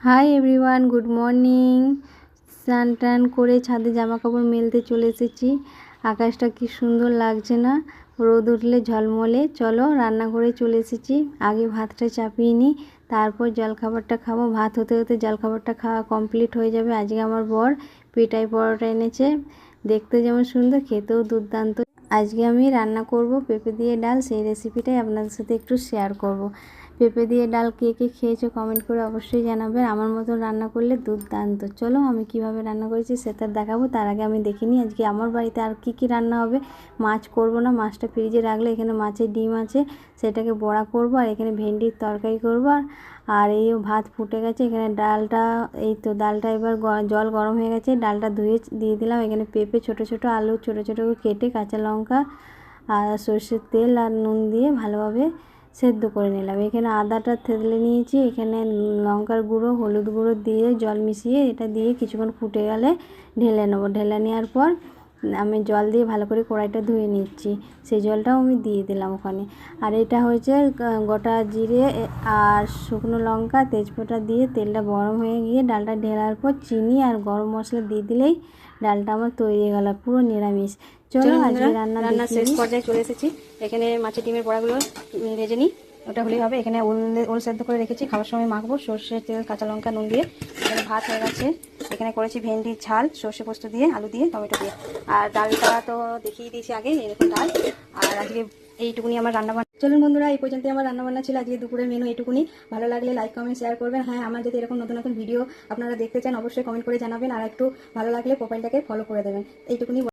Hi everyone, good morning. স্নান টান করে ছাদে জামা কাপড় মেলতে চলে এসেছি। আকাশটা কি সুন্দর লাগছে না, রোদ উঠলে ঝলমলে। চলো রান্না করে চলে এসেছি। আগে ভাতটা চাপিয়ে নিই, তারপর জলখাবারটা খাবো। ভাত হতে হতে জলখাবারটা খাওয়া কমপ্লিট হয়ে যাবে। আজকে আমার বর পেটাই পরোটা এনেছে, দেখতে যেমন সুন্দর, খেতেও দুর্দান্ত। আজকে আমি রান্না করব পেঁপে দিয়ে ডাল, সেই রেসিপিটাই আপনাদের সাথে একটু শেয়ার করব। পেঁপে দিয়ে ডাল কে কে খেয়েছো কমেন্ট করে অবশ্যই জানাবেন। আমার মতো রান্না করলে দুর্দান্ত। চলো আমি কিভাবে রান্না করেছি সেটা দেখাবো। তার আগে আমি দেখিনি আজকে আমার বাড়িতে আর কি রান্না হবে। মাছ করব না, মাছটা ফ্রিজে রাখলে, এখানে মাছের ডিম আছে, সেটাকে বড়া করব। আর এখানে ভেন্ডির তরকারি করব। আর এই ভাত ফুটে গেছে, এখানে ডালটা, এই তো ডালটা এবার জল গরম হয়ে গেছে, ডালটা ধুয়ে দিয়ে দিলাম। এখানে পেঁপে ছোটো ছোটো, আলু ছোটো ছোটো করে কেটে, কাঁচা লঙ্কা আর সর্ষের তেল আর নুন দিয়ে ভালোভাবে সেদ্ধ করে নিলাম। এখানে আদাটা থেতলে নিয়েছি, এখানে লঙ্কার গুঁড়ো, হলুদ গুঁড়ো দিয়ে জল মিশিয়ে এটা দিয়ে কিছুক্ষণ ফুটে গেলে ঢেলে নেবো। ঢেলে নেওয়ার পর আমি জল দিয়ে ভালো করে কড়াইটা ধুয়ে নিচ্ছি, সেই জলটাও আমি দিয়ে দিলাম ওখানে। আর এটা হয়েছে গোটা জিরে আর শুকনো লঙ্কা, তেজপাতা দিয়ে তেলটা গরম হয়ে গিয়ে ডালটা ঢেলার পর চিনি আর গরম মশলা দিয়ে দিলেই ডালটা আমার তৈরি হয়ে গেল, পুরো নিরামিষ। চলো আজকে রান্না শেষ পর্যায়ে চলে এসেছি। এখানে মাছের ডিমের বড়াগুলো ভেজে নিই, ওটা হলেই হবে। এখানে ওল সেদ্ধ করে রেখেছি, খাওয়ার সময় মাখবো। সর্ষের তেল, কাঁচা লঙ্কা, নুন দিয়ে। এখানে ভাত হয়ে গেছে। এখানে করেছি ভেন্ডির ঝাল, সর্ষে পোস্ত দিয়ে, আলু দিয়ে, টমেটো দিয়ে। আর ডালটা তো দেখিয়ে দিয়েছি আগে, এরকম ডাল। আর আজকে এইটুকুনি আমার রান্নাবান্না। চলুন বন্ধুরা, এই পর্যন্ত আমার রান্নাবান্না ছিল। আজকে দুপুরের মেনু এইটুকুনি। ভালো লাগলে লাইক, কমেন্ট, শেয়ার করবেন। হ্যাঁ, আমার যদি এরকম নতুন নতুন ভিডিও আপনারা দেখতে চান অবশ্যই কমেন্ট করে জানাবেন। আর একটু ভালো লাগলে প্রোফাইলটাকে ফলো করে দেবেন। এইটুকুনি।